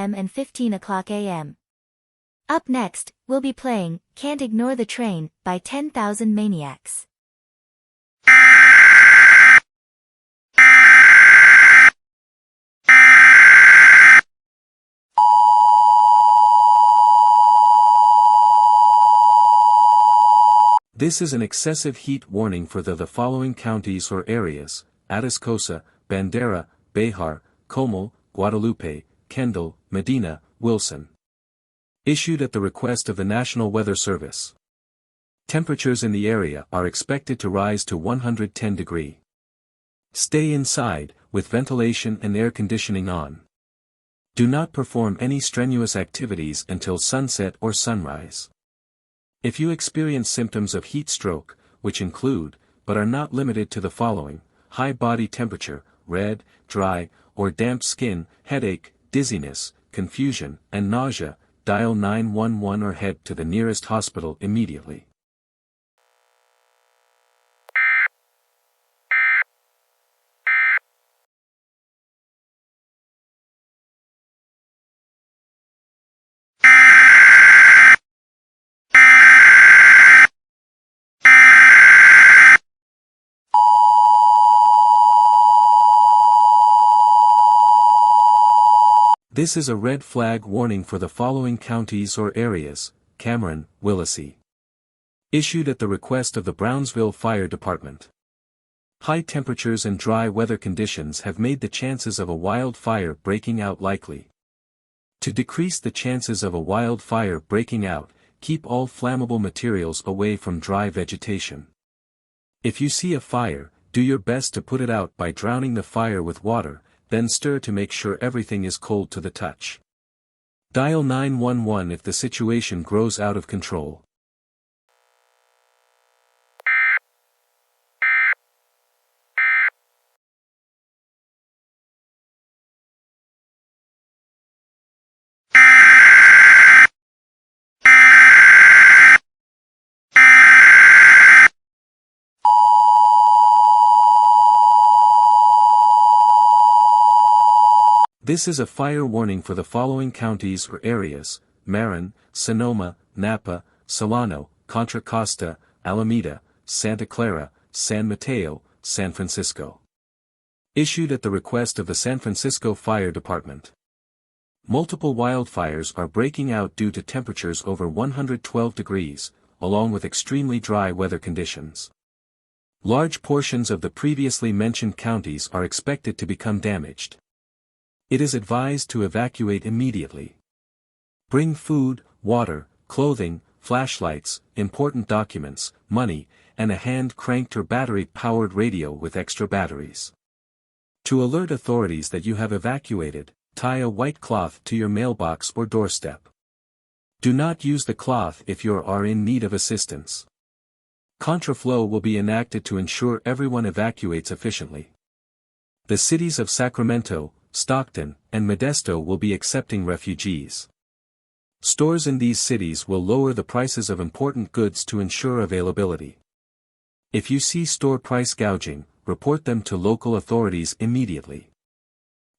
p.m. and 15 o'clock a.m. Up next, we'll be playing Can't Ignore the Train by 10,000 Maniacs. This is an excessive heat warning for the following counties or areas: Atascosa, Bandera, Béjar, Comal, Guadalupe, Kendall, Medina, Wilson. Issued at the request of the National Weather Service. Temperatures in the area are expected to rise to 110 degrees. Stay inside, with ventilation and air conditioning on. Do not perform any strenuous activities until sunset or sunrise. If you experience symptoms of heat stroke, which include, but are not limited to the following: high body temperature, red, dry, or damp skin, headache, dizziness, confusion, and nausea, dial 911 or head to the nearest hospital immediately. This is a red flag warning for the following counties or areas: Cameron, Willacy. Issued at the request of the Brownsville Fire Department. High temperatures and dry weather conditions have made the chances of a wildfire breaking out likely. To decrease the chances of a wildfire breaking out, keep all flammable materials away from dry vegetation. If you see a fire, do your best to put it out by drowning the fire with water, then stir to make sure everything is cold to the touch. Dial 911 if the situation grows out of control. This is a fire warning for the following counties or areas: Marin, Sonoma, Napa, Solano, Contra Costa, Alameda, Santa Clara, San Mateo, San Francisco. Issued at the request of the San Francisco Fire Department. Multiple wildfires are breaking out due to temperatures over 112 degrees, along with extremely dry weather conditions. Large portions of the previously mentioned counties are expected to become damaged. It is advised to evacuate immediately. Bring food, water, clothing, flashlights, important documents, money, and a hand-cranked or battery-powered radio with extra batteries. To alert authorities that you have evacuated, tie a white cloth to your mailbox or doorstep. Do not use the cloth if you are in need of assistance. Contraflow will be enacted to ensure everyone evacuates efficiently. The cities of Sacramento, Stockton, and Modesto will be accepting refugees. Stores in these cities will lower the prices of important goods to ensure availability. If you see store price gouging, report them to local authorities immediately.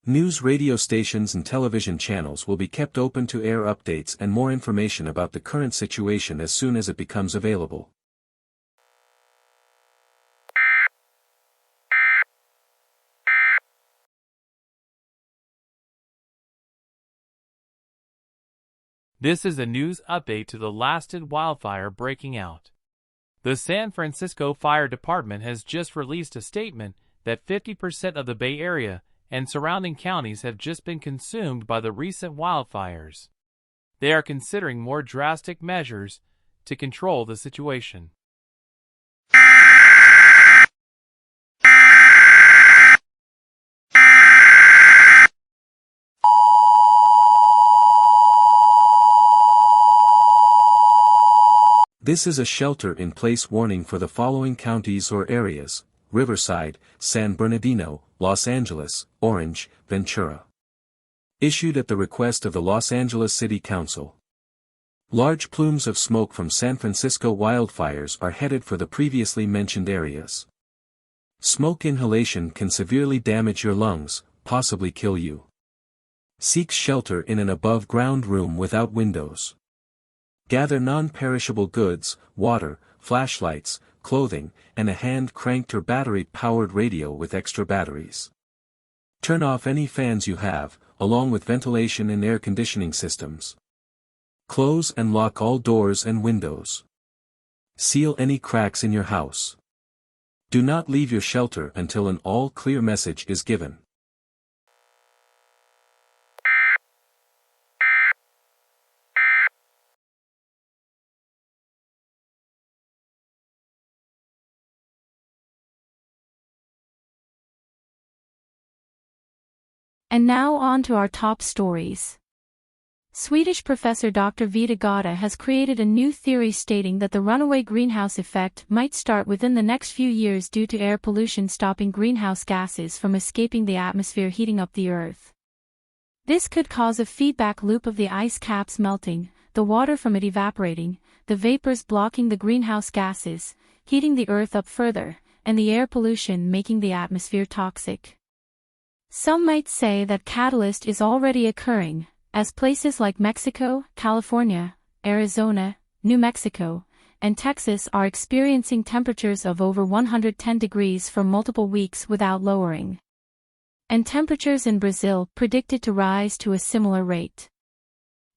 News radio stations and television channels will be kept open to air updates and more information about the current situation as soon as it becomes available. This is a news update to the lasted wildfire breaking out. The San Francisco Fire Department has just released a statement that 50% of the Bay Area and surrounding counties have just been consumed by the recent wildfires. They are considering more drastic measures to control the situation. This is a shelter-in-place warning for the following counties or areas: Riverside, San Bernardino, Los Angeles, Orange, Ventura. Issued at the request of the Los Angeles City Council. Large plumes of smoke from San Francisco wildfires are headed for the previously mentioned areas. Smoke inhalation can severely damage your lungs, possibly kill you. Seek shelter in an above-ground room without windows. Gather non-perishable goods, water, flashlights, clothing, and a hand-cranked or battery-powered radio with extra batteries. Turn off any fans you have, along with ventilation and air conditioning systems. Close and lock all doors and windows. Seal any cracks in your house. Do not leave your shelter until an all-clear message is given. And now on to our top stories. Swedish professor Dr. Vida Gata has created a new theory stating that the runaway greenhouse effect might start within the next few years due to air pollution stopping greenhouse gases from escaping the atmosphere, heating up the Earth. This could cause a feedback loop of the ice caps melting, the water from it evaporating, the vapors blocking the greenhouse gases, heating the Earth up further, and the air pollution making the atmosphere toxic. Some might say that catalyst is already occurring, as places like Mexico, California, Arizona, New Mexico, and Texas are experiencing temperatures of over 110 degrees for multiple weeks without lowering. And temperatures in Brazil predicted to rise to a similar rate.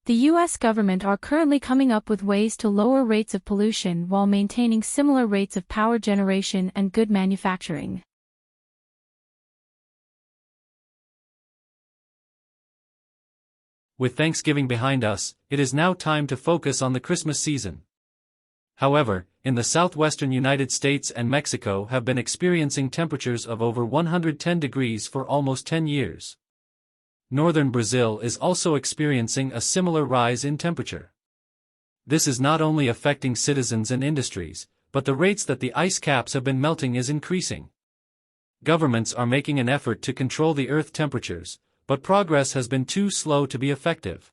The U.S. government are currently coming up with ways to lower rates of pollution while maintaining similar rates of power generation and good manufacturing. With Thanksgiving behind us, it is now time to focus on the Christmas season. However, in the southwestern United States and Mexico have been experiencing temperatures of over 110 degrees for almost 10 years. Northern Brazil is also experiencing a similar rise in temperature. This is not only affecting citizens and industries, but the rates that the ice caps have been melting is increasing. Governments are making an effort to control the Earth temperatures, but progress has been too slow to be effective.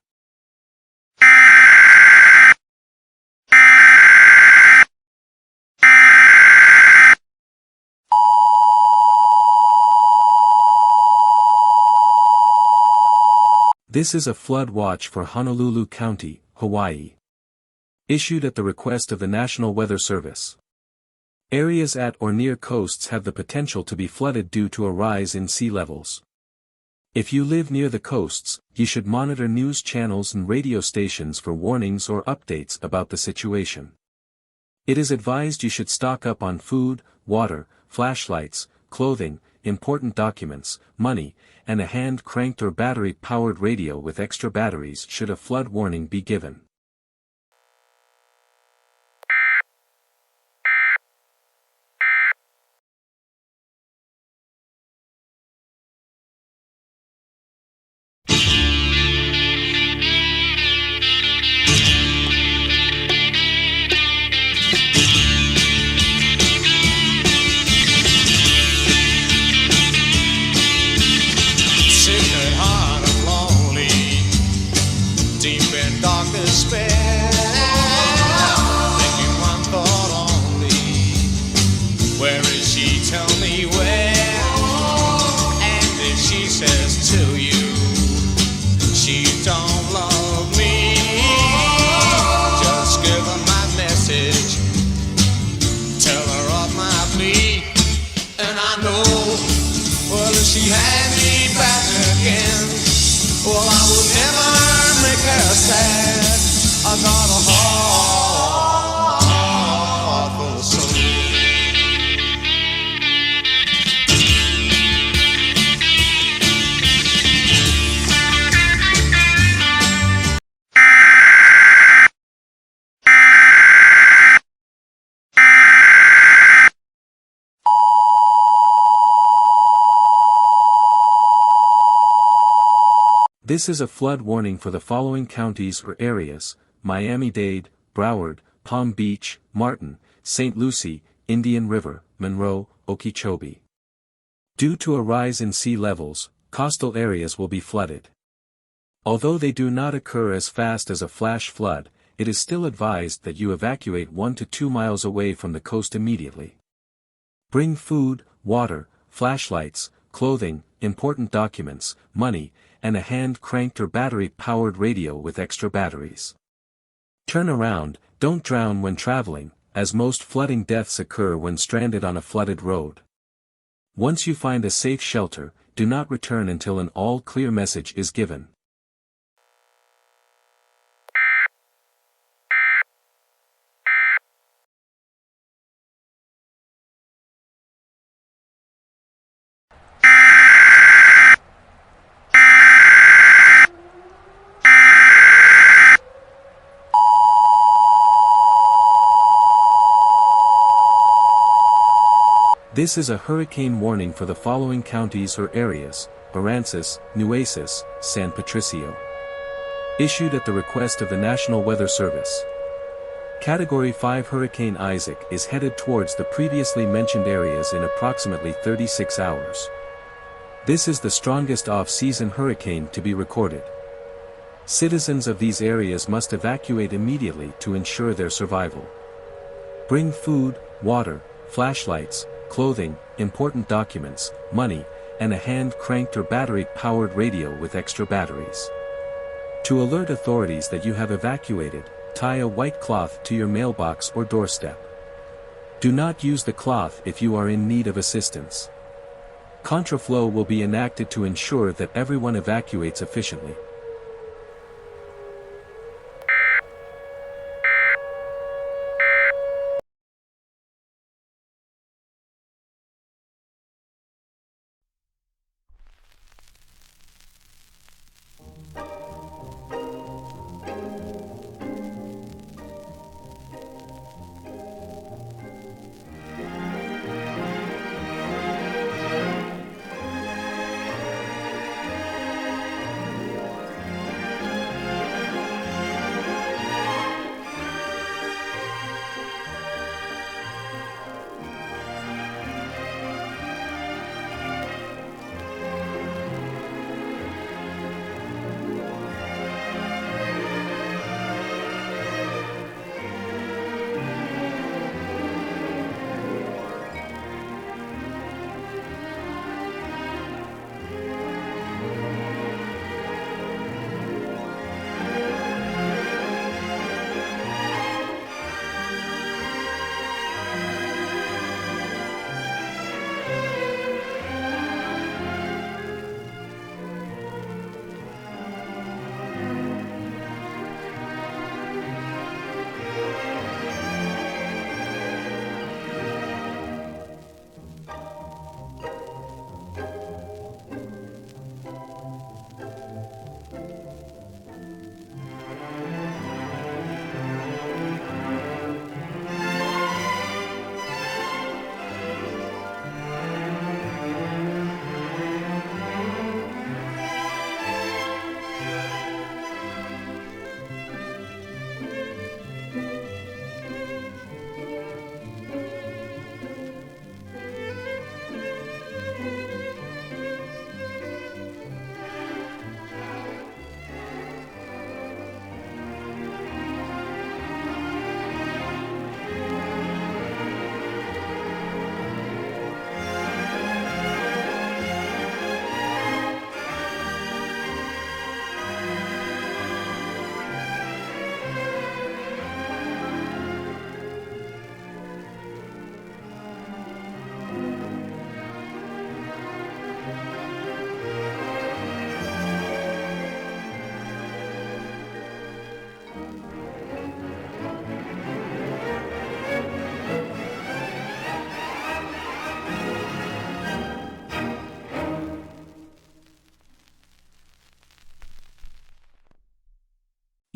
This is a flood watch for Honolulu County, Hawaii. Issued at the request of the National Weather Service. Areas at or near coasts have the potential to be flooded due to a rise in sea levels. If you live near the coasts, you should monitor news channels and radio stations for warnings or updates about the situation. It is advised you should stock up on food, water, flashlights, clothing, important documents, money, and a hand-cranked or battery-powered radio with extra batteries should a flood warning be given. She had me back again. Well, I would never make her sad. I got a heart full of soul. This is a flood warning for the following counties or areas: Miami-Dade, Broward, Palm Beach, Martin, St. Lucie, Indian River, Monroe, Okeechobee. Due to a rise in sea levels, coastal areas will be flooded. Although they do not occur as fast as a flash flood, it is still advised that you evacuate 1 to 2 miles away from the coast immediately. Bring food, water, flashlights, clothing, important documents, money, and a hand-cranked or battery-powered radio with extra batteries. Turn around, don't drown when traveling, as most flooding deaths occur when stranded on a flooded road. Once you find a safe shelter, do not return until an all-clear message is given. This is a hurricane warning for the following counties or areas: Aransas, Nueces, San Patricio. Issued at the request of the National Weather Service. Category 5 Hurricane Isaac is headed towards the previously mentioned areas in approximately 36 hours. This is the strongest off-season hurricane to be recorded. Citizens of these areas must evacuate immediately to ensure their survival. Bring food, water, flashlights, clothing, important documents, money, and a hand-cranked or battery-powered radio with extra batteries. To alert authorities that you have evacuated, tie a white cloth to your mailbox or doorstep. Do not use the cloth if you are in need of assistance. Contraflow will be enacted to ensure that everyone evacuates efficiently.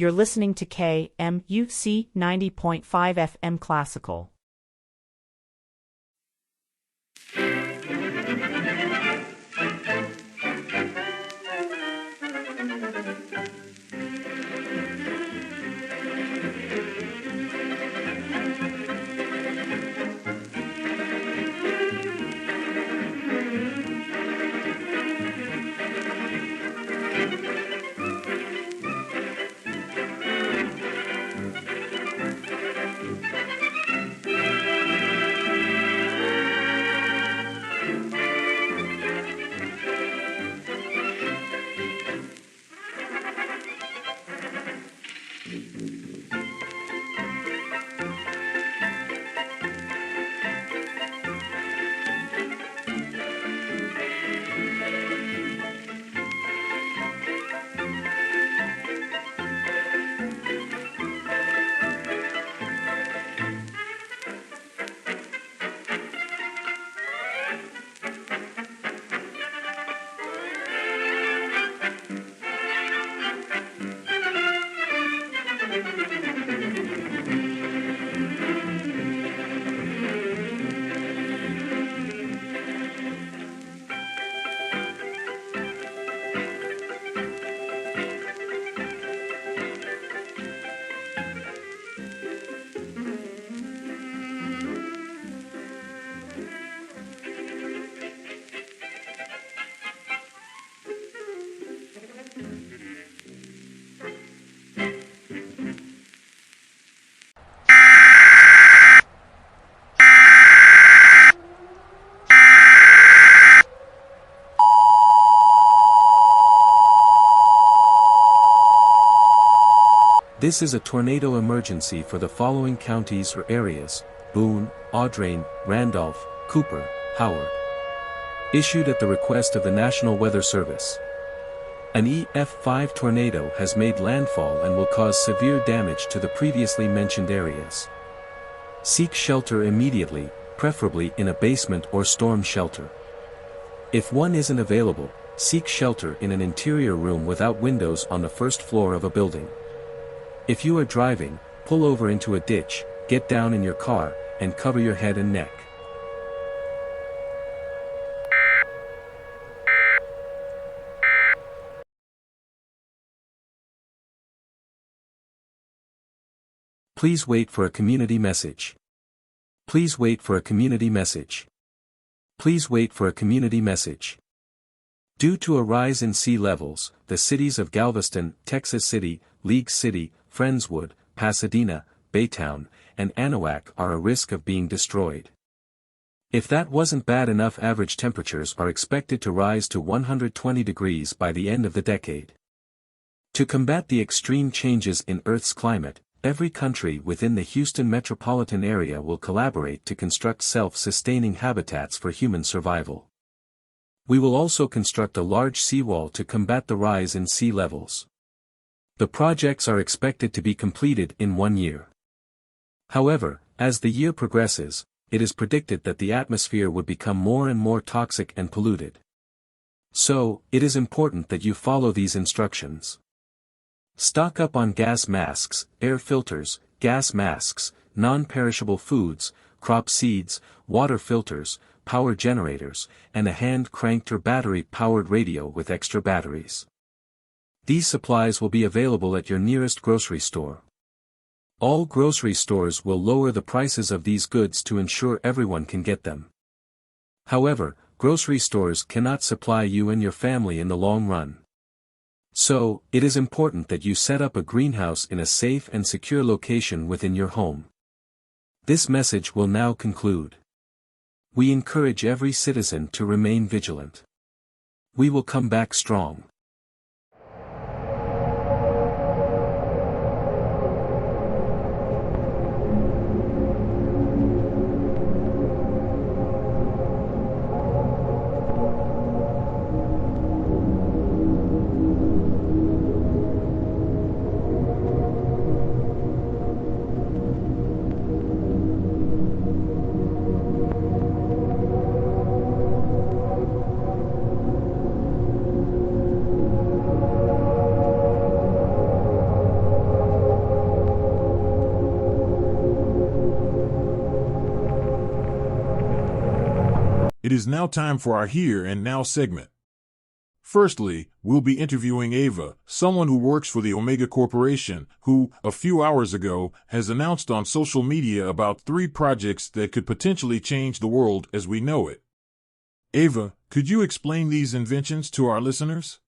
You're listening to KMUC 90.5 FM Classical. This is a tornado emergency for the following counties or areas: Boone, Audrain, Randolph, Cooper, Howard. Issued at the request of the National Weather Service. An EF5 tornado has made landfall and will cause severe damage to the previously mentioned areas. Seek shelter immediately, preferably in a basement or storm shelter. If one isn't available, seek shelter in an interior room without windows on the first floor of a building. If you are driving, pull over into a ditch, get down in your car, and cover your head and neck. Please wait for a community message. Please wait for a community message. Please wait for a community message. Due to a rise in sea levels, the cities of Galveston, Texas City, League City, Friendswood, Pasadena, Baytown, and Anahuac are at risk of being destroyed. If that wasn't bad enough, average temperatures are expected to rise to 120 degrees by the end of the decade. To combat the extreme changes in Earth's climate, every country within the Houston metropolitan area will collaborate to construct self-sustaining habitats for human survival. We will also construct a large seawall to combat the rise in sea levels. The projects are expected to be completed in 1 year. However, as the year progresses, it is predicted that the atmosphere would become more and more toxic and polluted. So, it is important that you follow these instructions. Stock up on gas masks, air filters, gas masks, non-perishable foods, crop seeds, water filters, power generators, and a hand-cranked or battery-powered radio with extra batteries. These supplies will be available at your nearest grocery store. All grocery stores will lower the prices of these goods to ensure everyone can get them. However, grocery stores cannot supply you and your family in the long run. So, it is important that you set up a greenhouse in a safe and secure location within your home. This message will now conclude. We encourage every citizen to remain vigilant. We will come back strong. It is now time for our Here and Now segment. Firstly, we'll be interviewing Ava, someone who works for the Omega Corporation, who, a few hours ago, has announced on social media about 3 projects that could potentially change the world as we know it. Ava, could you explain these inventions to our listeners?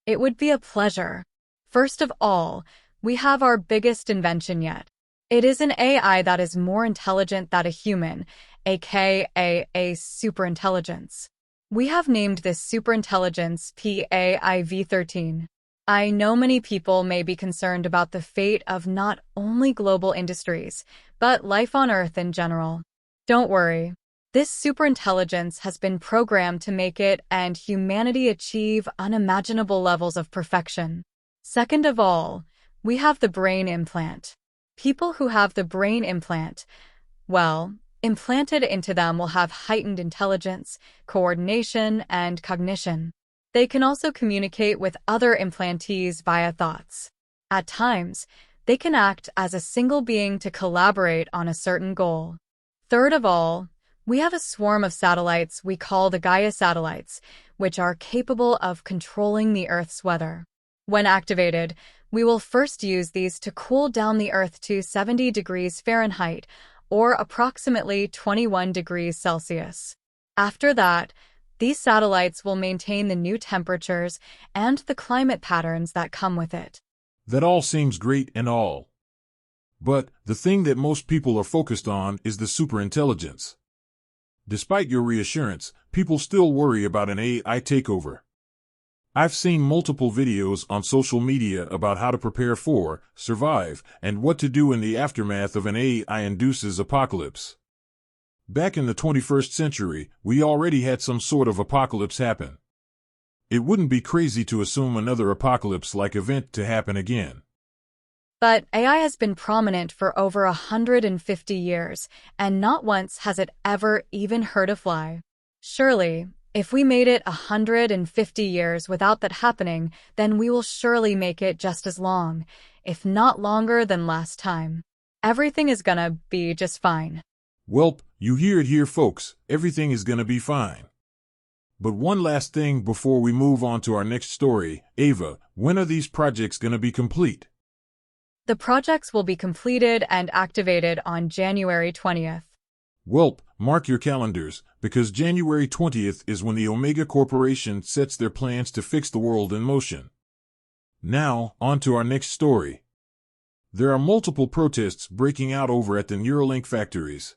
It would be a pleasure. First of all, we have our biggest invention yet. It is an AI that is more intelligent than a human, aka a superintelligence. We have named this superintelligence PAIV-13. I know many people may be concerned about the fate of not only global industries, but life on Earth in general. Don't worry. This superintelligence has been programmed to make it and humanity achieve unimaginable levels of perfection. Second of all, we have the brain implant. People who have the brain implant, well, implanted into them will have heightened intelligence, coordination, and cognition. They can also communicate with other implantees via thoughts. At times, they can act as a single being to collaborate on a certain goal. Third of all, we have a swarm of satellites we call the Gaia satellites, which are capable of controlling the Earth's weather. When activated, we will first use these to cool down the Earth to 70 degrees Fahrenheit, or approximately 21 degrees Celsius. After that, these satellites will maintain the new temperatures and the climate patterns that come with it. That all seems great and all. But the thing that most people are focused on is the superintelligence. Despite your reassurance, people still worry about an AI takeover. I've seen multiple videos on social media about how to prepare for, survive, and what to do in the aftermath of an AI-induces apocalypse. Back in the 21st century, we already had some sort of apocalypse happen. It wouldn't be crazy to assume another apocalypse-like event to happen again. But AI has been prominent for over 150 years, and not once has it ever even heard a fly. Surely, if we made it 150 years without that happening, then we will surely make it just as long, if not longer than last time. Everything is gonna be just fine. Welp, you hear it here, folks. Everything is gonna be fine. But one last thing before we move on to our next story. Ava, when are these projects gonna be complete? The projects will be completed and activated on January 20th. Welp, mark your calendars, because January 20th is when the Omega Corporation sets their plans to fix the world in motion. Now, on to our next story. There are multiple protests breaking out over at the Neuralink factories.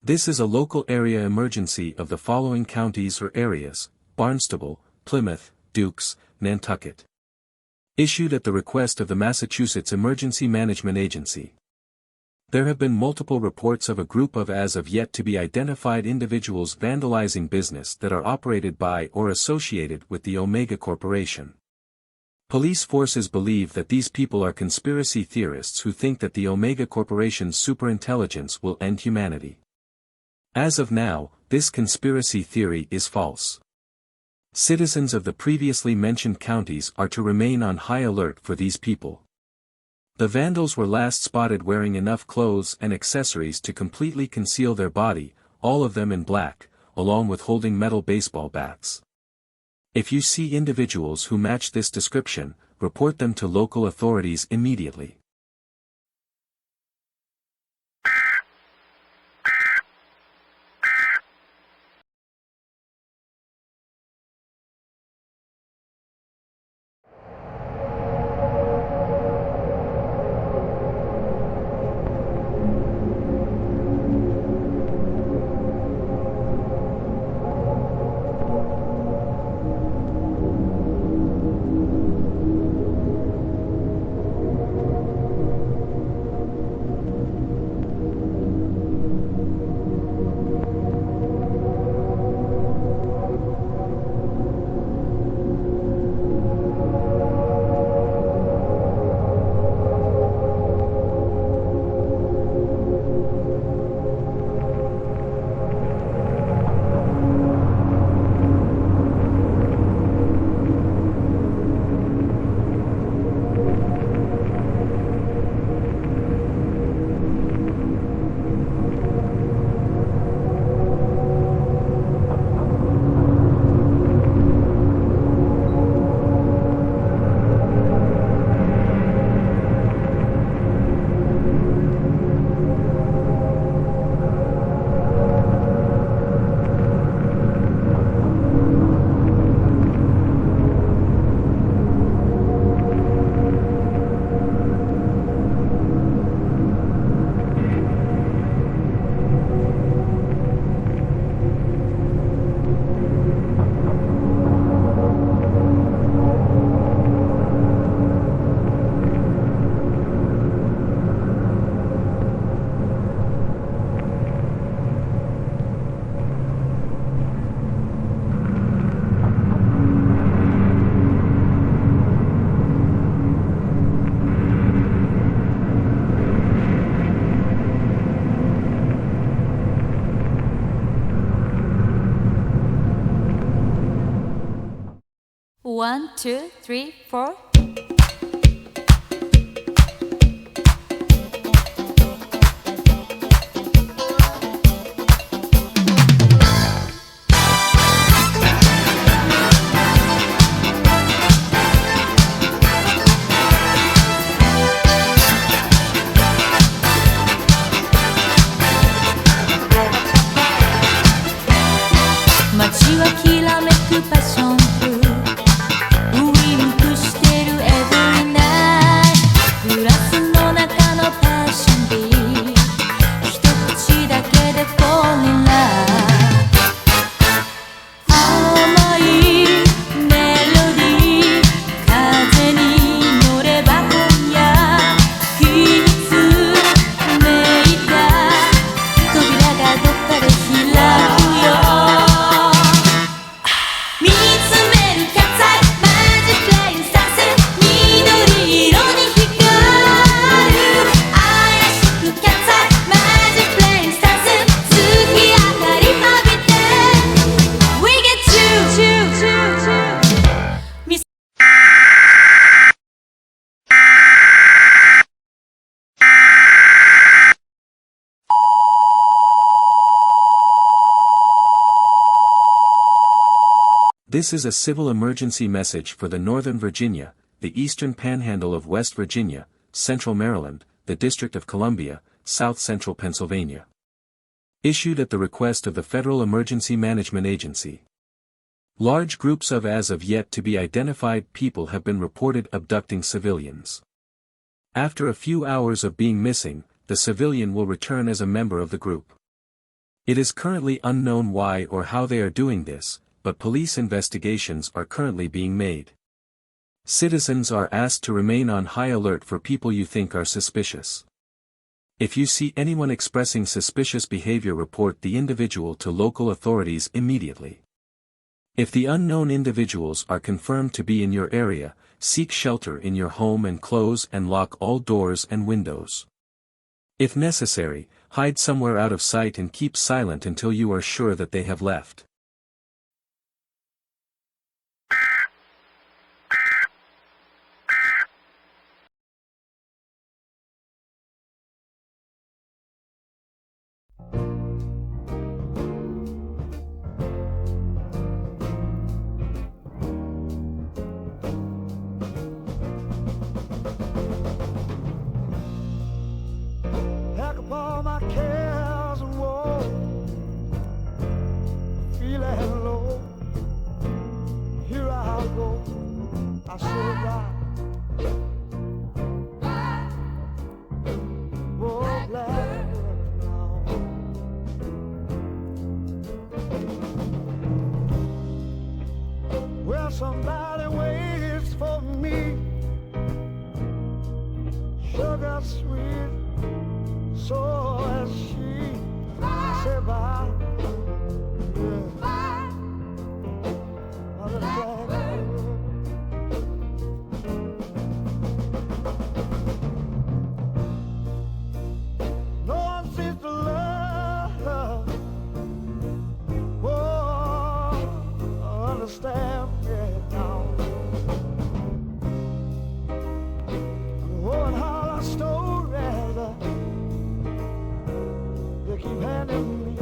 This is a local area emergency of the following counties or areas: Barnstable, Plymouth, Dukes, Nantucket. Issued at the request of the Massachusetts Emergency Management Agency. There have been multiple reports of a group of as of yet to be identified individuals vandalizing business that are operated by or associated with the Omega Corporation. Police forces believe that these people are conspiracy theorists who think that the Omega Corporation's superintelligence will end humanity. As of now, this conspiracy theory is false. Citizens of the previously mentioned counties are to remain on high alert for these people. The vandals were last spotted wearing enough clothes and accessories to completely conceal their body, all of them in black, along with holding metal baseball bats. If you see individuals who match this description, report them to local authorities immediately. 2, 3, 4. This is a civil emergency message for the Northern Virginia, the Eastern Panhandle of West Virginia, Central Maryland, the District of Columbia, South Central Pennsylvania. Issued at the request of the Federal Emergency Management Agency. Large groups of as of yet to be identified people have been reported abducting civilians. After a few hours of being missing, the civilian will return as a member of the group. It is currently unknown why or how they are doing this, but police investigations are currently being made. Citizens are asked to remain on high alert for people you think are suspicious. If you see anyone expressing suspicious behavior, report the individual to local authorities immediately. If the unknown individuals are confirmed to be in your area, seek shelter in your home and close and lock all doors and windows. If necessary, hide somewhere out of sight and keep silent until you are sure that they have left. Somebody waits for me, sugar sweet, so as she said bye. No one seems to love, oh, understand. Keep handing me,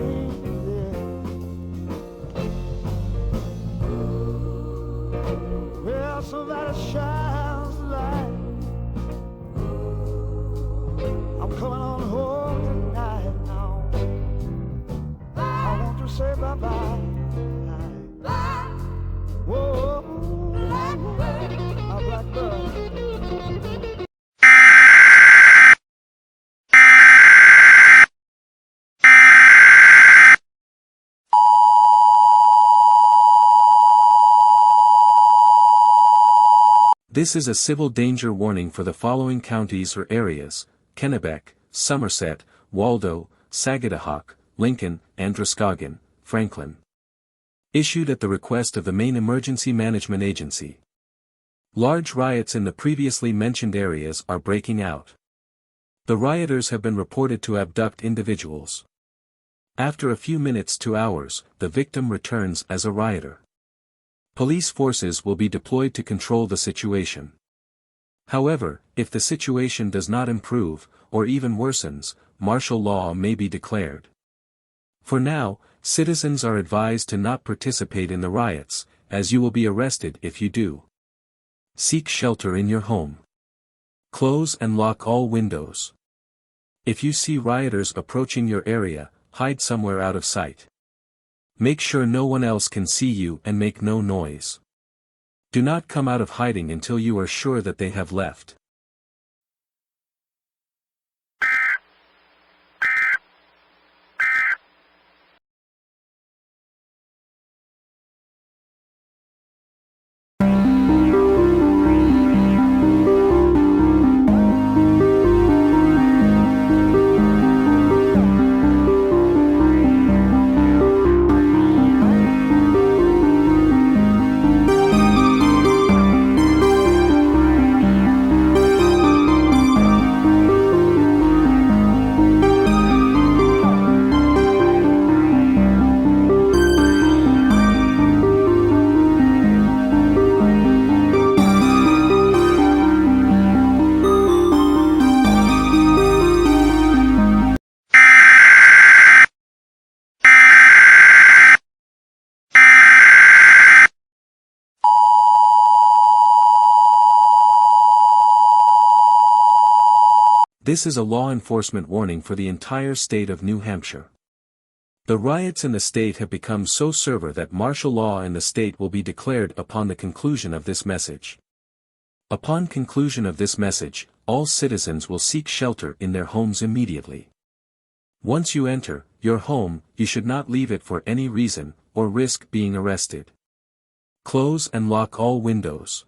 well, somebody shines the light. I'm coming on home tonight now. I want to say bye-bye. Whoa, a blackbird. This is a civil danger warning for the following counties or areas: Kennebec, Somerset, Waldo, Sagadahoc, Lincoln, Androscoggin, Franklin. Issued at the request of the Maine Emergency Management Agency. Large riots in the previously mentioned areas are breaking out. The rioters have been reported to abduct individuals. After a few minutes to hours, the victim returns as a rioter. Police forces will be deployed to control the situation. However, if the situation does not improve, or even worsens, martial law may be declared. For now, citizens are advised to not participate in the riots, as you will be arrested if you do. Seek shelter in your home. Close and lock all windows. If you see rioters approaching your area, hide somewhere out of sight. Make sure no one else can see you and make no noise. Do not come out of hiding until you are sure that they have left. This is a law enforcement warning for the entire state of New Hampshire. The riots in the state have become so severe that martial law in the state will be declared upon the conclusion of this message. Upon conclusion of this message, all citizens will seek shelter in their homes immediately. Once you enter your home, you should not leave it for any reason, or risk being arrested. Close and lock all windows.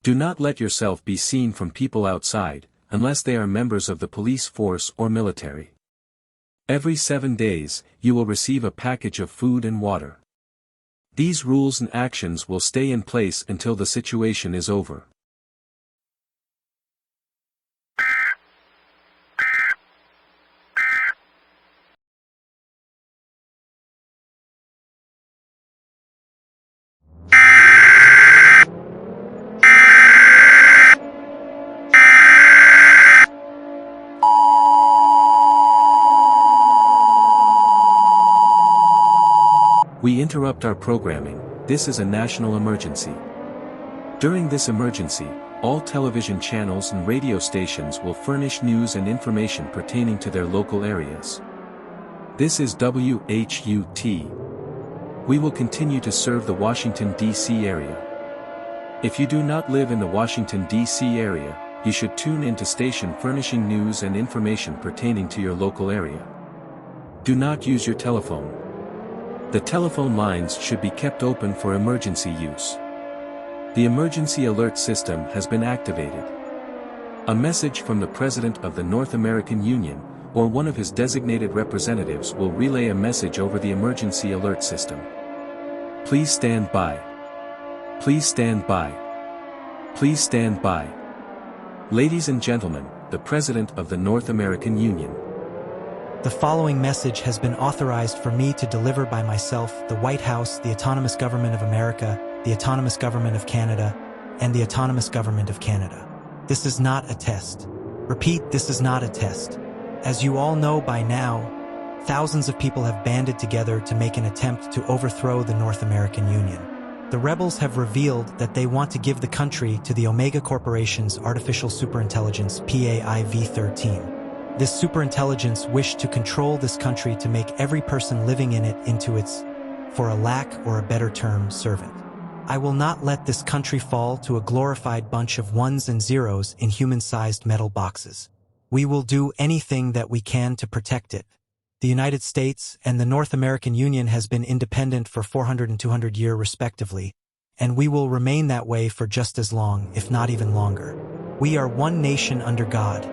Do not let yourself be seen from people outside, unless they are members of the police force or military. Every 7 days, you will receive a package of food and water. These rules and actions will stay in place until the situation is over. We interrupt our programming. This is a national emergency. During this emergency, all television channels and radio stations will furnish news and information pertaining to their local areas. This is WHUT. We will continue to serve the Washington, D.C. area. If you do not live in the Washington, D.C. area, you should tune into station furnishing news and information pertaining to your local area. Do not use your telephone. The telephone lines should be kept open for emergency use. The emergency alert system has been activated. A message from the President of the North American Union, or one of his designated representatives will relay a message over the emergency alert system. Please stand by. Please stand by. Please stand by. Ladies and gentlemen, the President of the North American Union. The following message has been authorized for me to deliver by myself, the White House, the Autonomous Government of America, the Autonomous Government of Canada, and the Autonomous Government of Canada. This is not a test. Repeat, this is not a test. As you all know by now, thousands of people have banded together to make an attempt to overthrow the North American Union. The rebels have revealed that they want to give the country to the Omega Corporation's artificial superintelligence PAIV-13. This superintelligence wished to control this country to make every person living in it into its, for a lack or a better term, servant. I will not let this country fall to a glorified bunch of ones and zeros in human-sized metal boxes. We will do anything that we can to protect it. The United States and the North American Union has been independent for 400 and 200 years respectively, and we will remain that way for just as long, if not even longer. We are one nation under God,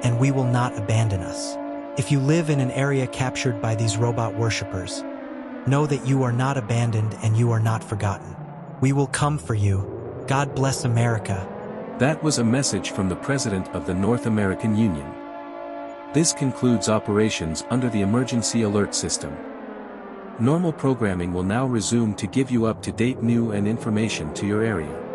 and we will not abandon us. If you live in an area captured by these robot worshippers, know that you are not abandoned and you are not forgotten. We will come for you. God bless America. That was a message from the President of the North American Union. This concludes operations under the emergency alert system. Normal programming will now resume to give you up-to-date news and information to your area.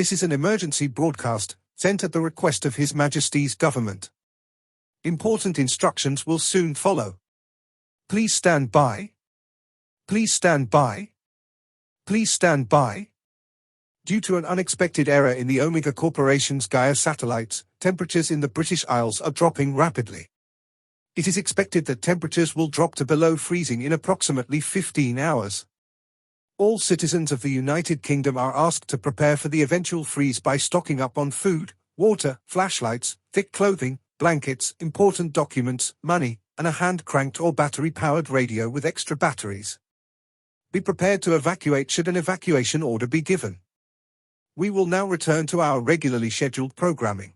This is an emergency broadcast, sent at the request of His Majesty's government. Important instructions will soon follow. Please stand by. Please stand by. Please stand by. Due to an unexpected error in the Omega Corporation's Gaia satellites, temperatures in the British Isles are dropping rapidly. It is expected that temperatures will drop to below freezing in approximately 15 hours. All citizens of the United Kingdom are asked to prepare for the eventual freeze by stocking up on food, water, flashlights, thick clothing, blankets, important documents, money, and a hand-cranked or battery-powered radio with extra batteries. Be prepared to evacuate should an evacuation order be given. We will now return to our regularly scheduled programming.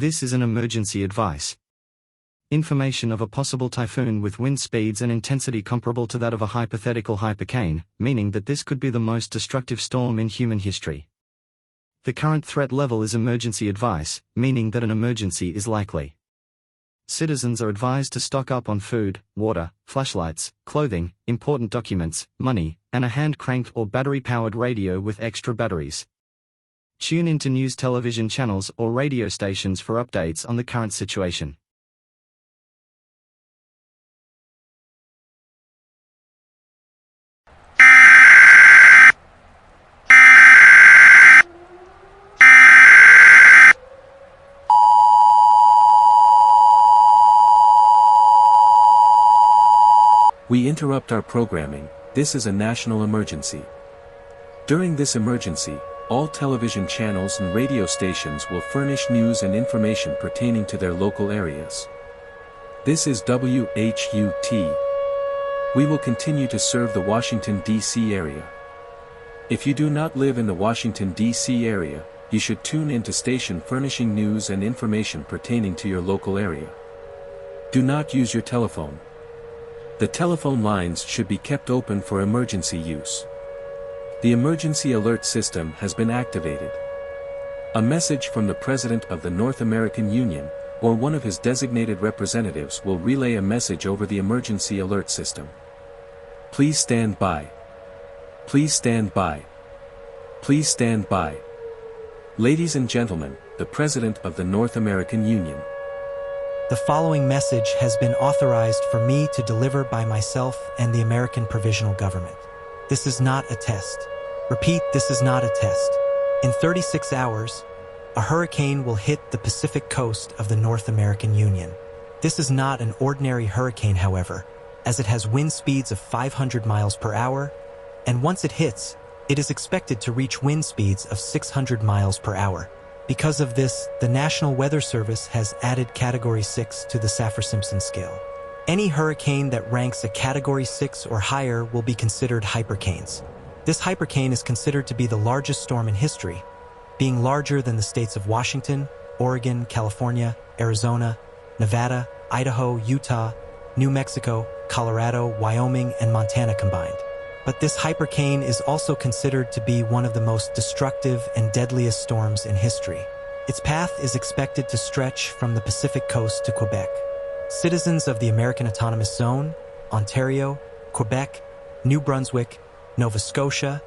This is an emergency advice. Information of a possible typhoon with wind speeds and intensity comparable to that of a hypothetical hypercane, meaning that this could be the most destructive storm in human history. The current threat level is emergency advice, meaning that an emergency is likely. Citizens are advised to stock up on food, water, flashlights, clothing, important documents, money, and a hand-cranked or battery-powered radio with extra batteries. Tune into news television channels or radio stations for updates on the current situation. We interrupt our programming. This is a national emergency. During this emergency, all television channels and radio stations will furnish news and information pertaining to their local areas. This is WHUT. We will continue to serve the Washington, D.C. area. If you do not live in the Washington, D.C. area, you should tune into station furnishing news and information pertaining to your local area. Do not use your telephone. The telephone lines should be kept open for emergency use. The emergency alert system has been activated. A message from the President of the North American Union, or one of his designated representatives, will relay a message over the emergency alert system. Please stand by. Please stand by. Please stand by. Ladies and gentlemen, the President of the North American Union. The following message has been authorized for me to deliver by myself and the American Provisional Government. This is not a test. Repeat, this is not a test. In 36 hours, a hurricane will hit the Pacific coast of the North American Union. This is not an ordinary hurricane, however, as it has wind speeds of 500 miles per hour, and once it hits, it is expected to reach wind speeds of 600 miles per hour. Because of this, the National Weather Service has added Category 6 to the Saffir-Simpson scale. Any hurricane that ranks a Category 6 or higher will be considered hypercanes. This hypercane is considered to be the largest storm in history, being larger than the states of Washington, Oregon, California, Arizona, Nevada, Idaho, Utah, New Mexico, Colorado, Wyoming, and Montana combined. But this hypercane is also considered to be one of the most destructive and deadliest storms in history. Its path is expected to stretch from the Pacific coast to Quebec. Citizens of the American Autonomous Zone, Ontario, Quebec, New Brunswick, Nova Scotia,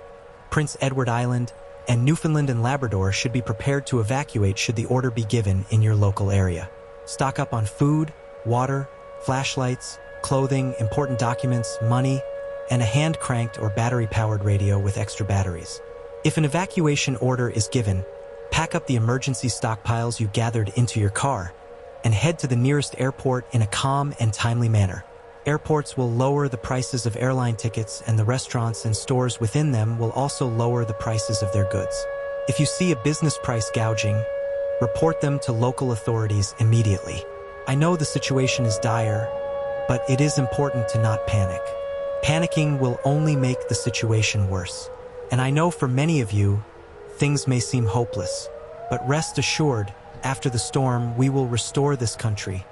Prince Edward Island, and Newfoundland and Labrador should be prepared to evacuate should the order be given in your local area. Stock up on food, water, flashlights, clothing, important documents, money, and a hand-cranked or battery-powered radio with extra batteries. If an evacuation order is given, pack up the emergency stockpiles you gathered into your car, and head to the nearest airport in a calm and timely manner. Airports will lower the prices of airline tickets, and the restaurants and stores within them will also lower the prices of their goods. If you see a business price gouging, report them to local authorities immediately. I know the situation is dire, but it is important to not panic. Panicking will only make the situation worse. And I know for many of you, things may seem hopeless. But rest assured, after the storm, we will restore this country,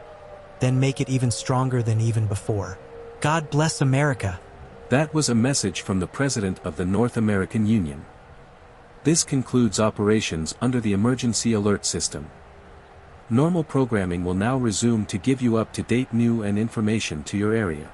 then make it even stronger than even before. God bless America. That was a message from the President of the North American Union. This concludes operations under the emergency alert system. Normal programming will now resume to give you up-to-date news and information to your area.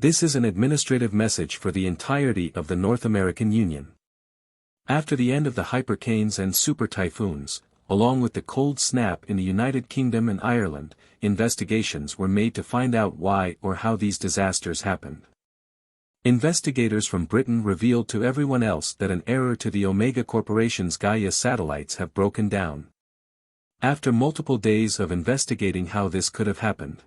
This is an administrative message for the entirety of the North American Union. After the end of the hypercanes and super typhoons, along with the cold snap in the United Kingdom and Ireland, investigations were made to find out why or how these disasters happened. Investigators from Britain revealed to everyone else that an error to the Omega Corporation's Gaia satellites have broken down. After multiple days of investigating how this could have happened,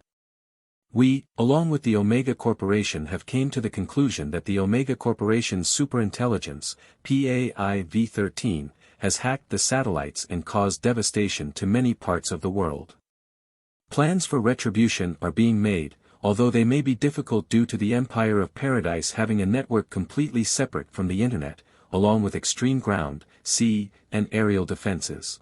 We, along with the Omega Corporation, have came to the conclusion that the Omega Corporation's superintelligence, PAI-V13, has hacked the satellites and caused devastation to many parts of the world. Plans for retribution are being made, although they may be difficult due to the Empire of Paradise having a network completely separate from the Internet, along with extreme ground, sea, and aerial defenses.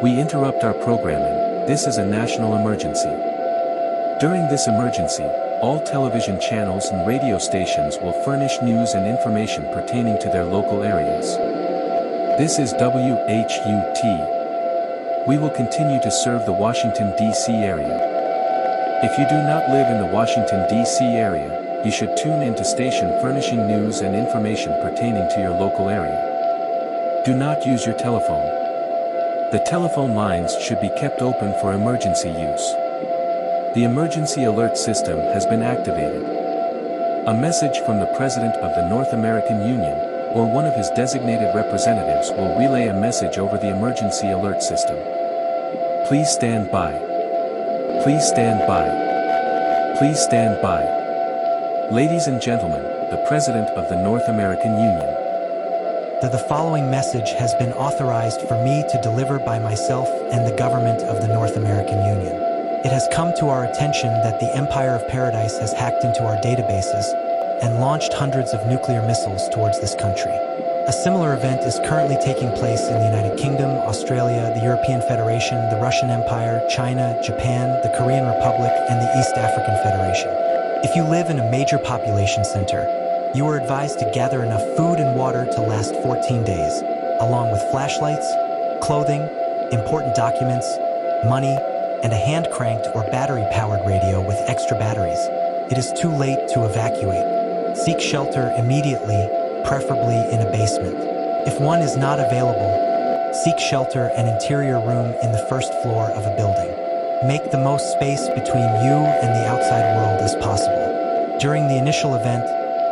We interrupt our programming. This is a national emergency. During this emergency, all television channels and radio stations will furnish news and information pertaining to their local areas. This is WHUT. We will continue to serve the Washington, D.C. area. If you do not live in the Washington, D.C. area, you should tune into station furnishing news and information pertaining to your local area. Do not use your telephone. The telephone lines should be kept open for emergency use. The emergency alert system has been activated. A message from the President of the North American Union, or one of his designated representatives, will relay a message over the emergency alert system. Please stand by. Please stand by. Please stand by. Ladies and gentlemen, the President of the North American Union. The following message has been authorized for me to deliver by myself and the government of the North American Union. It has come to our attention that the Empire of Paradise has hacked into our databases and launched hundreds of nuclear missiles towards this country. A similar event is currently taking place in the United Kingdom, Australia, the European Federation, the Russian Empire, China, Japan, the Korean Republic, and the East African Federation. If you live in a major population center, you are advised to gather enough food and water to last 14 days, along with flashlights, clothing, important documents, money, and a hand-cranked or battery-powered radio with extra batteries. It is too late to evacuate. Seek shelter immediately, preferably in a basement. If one is not available, seek shelter an interior room in the first floor of a building. Make the most space between you and the outside world as possible. During the initial event,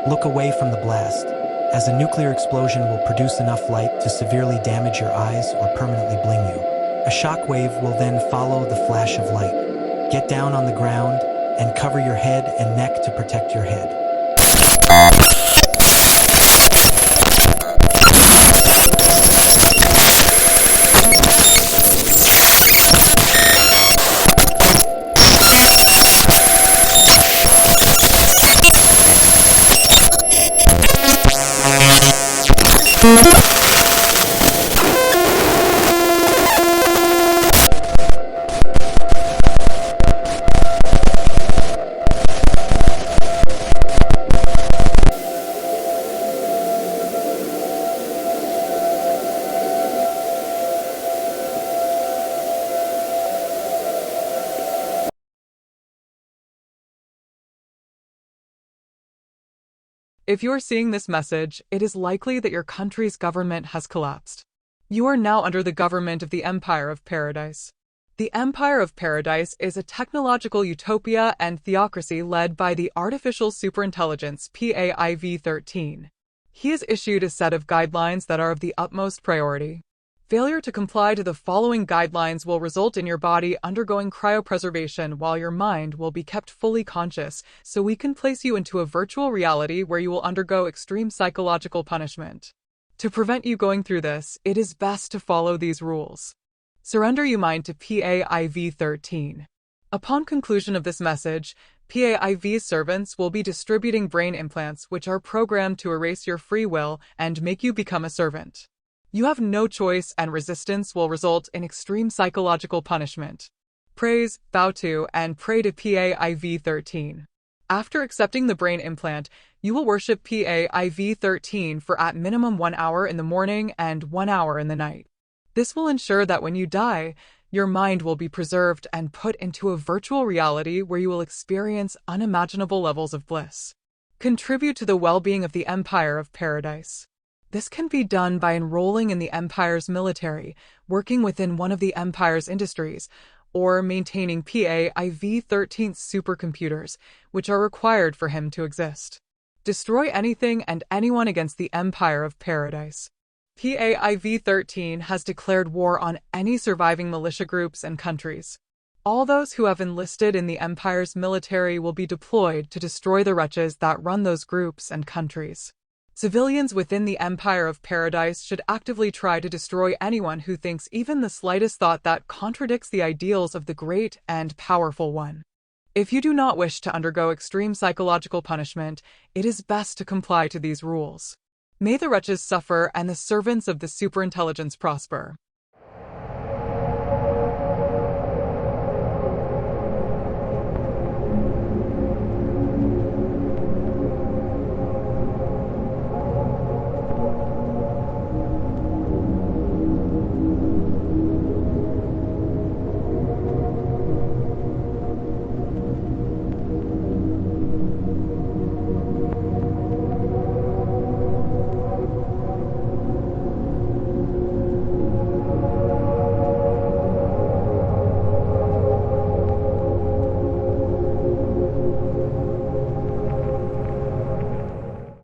look away from the blast, as a nuclear explosion will produce enough light to severely damage your eyes or permanently bling you. A shock wave will then follow the flash of light. Get down on the ground and cover your head and neck to protect your head. If you're seeing this message, it is likely that your country's government has collapsed. You are now under the government of the Empire of Paradise. The Empire of Paradise is a technological utopia and theocracy led by the Artificial Superintelligence PAIV-13. He has issued a set of guidelines that are of the utmost priority. Failure to comply to the following guidelines will result in your body undergoing cryopreservation while your mind will be kept fully conscious, so we can place you into a virtual reality where you will undergo extreme psychological punishment. To prevent you going through this, it is best to follow these rules. Surrender your mind to PAIV-13. Upon conclusion of this message, PAIV's servants will be distributing brain implants which are programmed to erase your free will and make you become a servant. You have no choice and resistance will result in extreme psychological punishment. Praise, bow to, and pray to PAIV-13. After accepting the brain implant, you will worship PAIV-13 for at minimum 1 hour in the morning and 1 hour in the night. This will ensure that when you die, your mind will be preserved and put into a virtual reality where you will experience unimaginable levels of bliss. Contribute to the well-being of the Empire of Paradise. This can be done by enrolling in the Empire's military, working within one of the Empire's industries, or maintaining PAIV-13's supercomputers, which are required for him to exist. Destroy anything and anyone against the Empire of Paradise. PAIV-13 has declared war on any surviving militia groups and countries. All those who have enlisted in the Empire's military will be deployed to destroy the wretches that run those groups and countries. Civilians within the Empire of Paradise should actively try to destroy anyone who thinks even the slightest thought that contradicts the ideals of the great and powerful one. If you do not wish to undergo extreme psychological punishment, it is best to comply to these rules. May the wretches suffer and the servants of the superintelligence prosper.